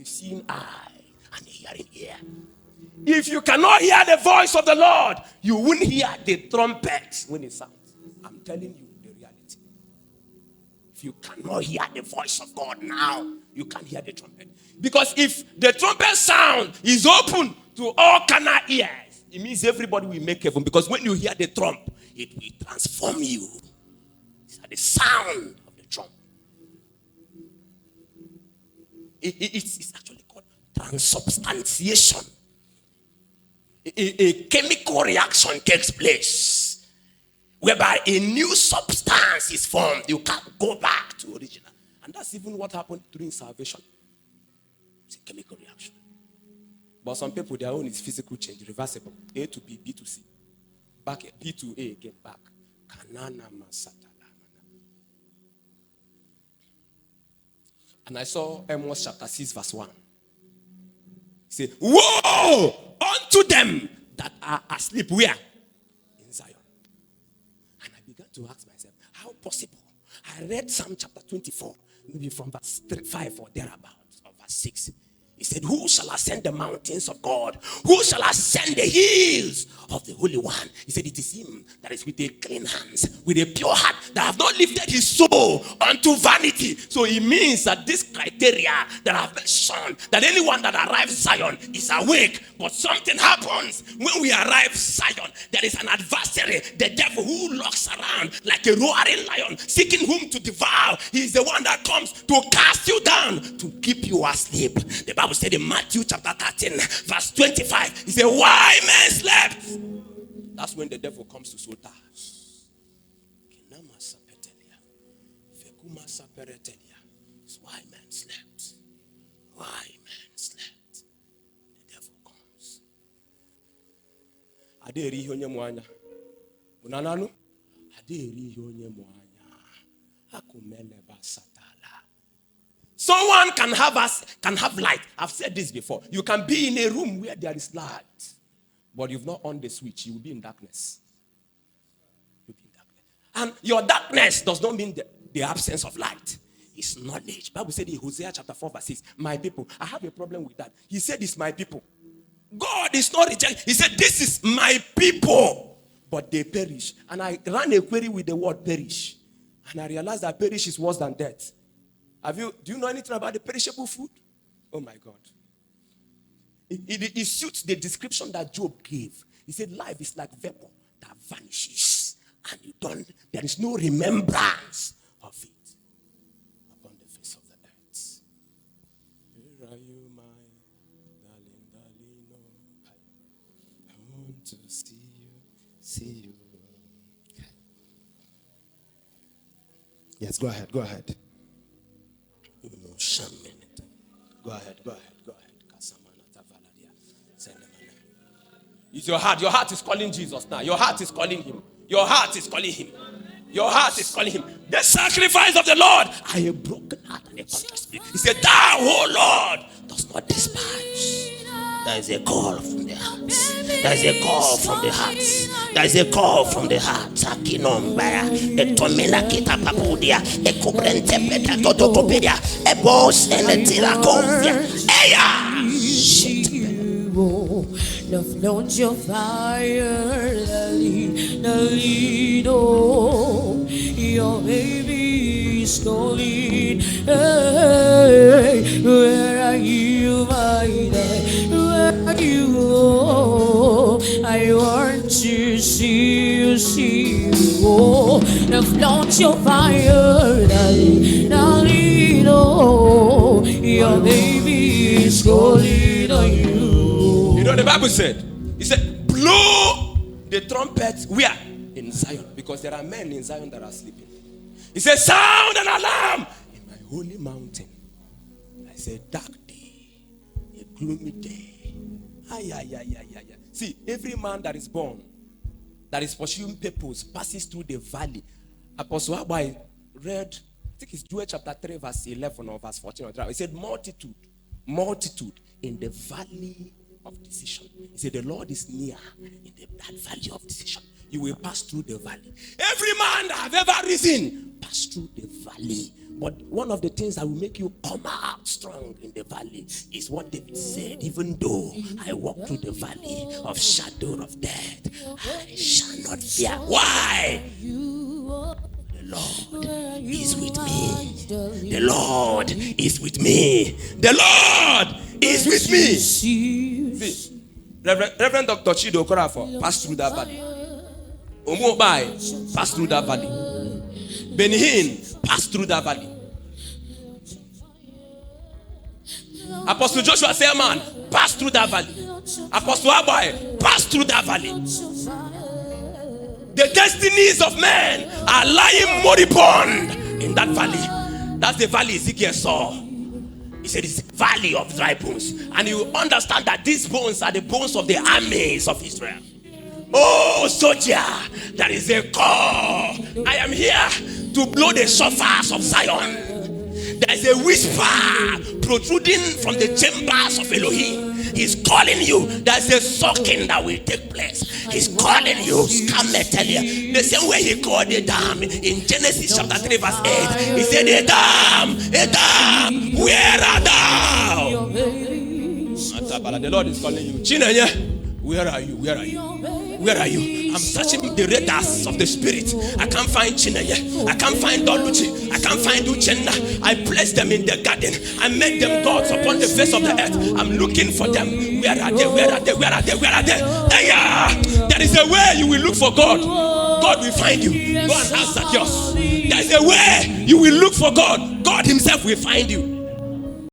a seeing eye and a hearing ear. If you cannot hear the voice of the Lord, you won't hear the trumpet when it sounds. I'm telling you the reality. If you cannot hear the voice of God now, you can't hear the trumpet. Because if the trumpet sound is open to all carnal ears, it means everybody will make heaven. Because when you hear the trump, it will transform you. It's the sound of the trump. It's actually called transubstantiation. A chemical reaction takes place whereby a new substance is formed. You can't go back to original. And that's even what happened during salvation. It's a chemical reaction. But some people, their own is physical change, reversible. A to B, B to C. Back, B to A, again, back. And I saw Amos chapter 6, verse 1. He said, woe unto them that are asleep. Where? In Zion. And I began to ask myself, how possible? I read Psalm chapter 24, maybe from verse 5 or thereabouts, or verse 6. He said, who shall ascend the mountains of God? Who shall ascend the hills of the Holy One? He said, it is him that is with a clean hands, with a pure heart, that have not lifted his soul unto vanity. So it means that this criteria that I've mentioned, that anyone that arrives Zion is awake. But something happens when we arrive Zion. There is an adversary, the devil, who lurks around like a roaring lion, seeking whom to devour. He is the one that comes to cast you down, to keep you asleep. The Bible said in Matthew chapter 13, verse 25, he said, why men slept? That's when the devil comes to Sota. It's why men slept. Why men slept. The devil comes. Aderi honye mwanya. Unananu? Aderi honye mwanya. Akumele basatala. Someone can have light. I've said this before. You can be in a room where there is light, but you've not on the switch. You will be in darkness. You'll be in darkness. And your darkness does not mean the absence of light. It's knowledge. Bible said in Hosea chapter 4 verse 6, my people. I have a problem with that. He said it's my people. God is not rejecting. He said this is my people, but they perish. And I ran a query with the word perish. And I realized that perish is worse than death. Do you know anything about the perishable food? Oh my God. It suits the description that Job gave. He said life is like vapor that vanishes. And there is no remembrance of it upon the face of the earth. Where are you, my darling, oh. I want to see you. Yes, go ahead. Go ahead. It's your heart. Your heart is calling Jesus now. Your heart is calling him. Your heart is calling him. Your heart is calling him. The sacrifice of the Lord. I am broken heart and a contrite spirit. He said, thou, O Lord, does not despise. There is a call from the heart. There is a call from the heart. There is a call from the heart. Akinombaya, etomela kita papudia, ekubrente peta totopedia, ebos and tira convia. Eya. Love launch your fire, Nalino. Your baby is calling. Hey, where are you, my love? Where are you? Oh, I want to see you. Oh, love launch your fire, Nalino. Your baby is calling on you. You know the Bible said, it said, blow the trumpet where? In Zion. Because there are men in Zion that are sleeping. He said, sound an alarm in my holy mountain. I said, dark day, a gloomy day. See, every man that is born, that is pursuing purpose, passes through the valley. Apostle Abai read, I think it's Joel chapter 3, verse 11 or verse 14 or 12. He said, multitude in the valley of decision. He said, the Lord is near in that valley of decision. You will pass through the valley. Every man that have ever risen, pass through the valley. But one of the things that will make you come out strong in the valley is what David said, even though I walk through the valley of shadow of death, I shall not fear. Why? The Lord is with me. The Lord is with me. The Lord is with me. See, Reverend Dr. Chido Okorafor passed through that valley. Omobai passed through that valley. Benihin passed through that valley. Apostle Joshua Selman passed through that valley. Apostle Abai passed through that valley. The destinies of men are lying moribund in that valley. That's the valley Ezekiel saw. He said it's a valley of dry bones. And you understand that these bones are the bones of the armies of Israel. Oh, soldier, there is a call. I am here to blow the shofars of Zion. There is a whisper protruding from the chambers of Elohim. He's calling you. There's a sucking that will take place. He's calling you. Come and tell you. The same way he called the dam in Genesis chapter 3 verse 8. He said, Adam, where art thou? The Lord is calling you. Chinanya, where are you? Where are you? Where are you? I'm searching the radars of the spirit. I can't find Chinanya. I can't find Doluchi. I can't find Uchenna. I placed them in the garden. I made them gods upon the face of the earth. I'm looking for them. Where are they? Where are they? Where are they? Where are they? There is a way you will look for God. God will find you. Go and ask Zacchaeus. There is a way you will look for God. God himself will find you.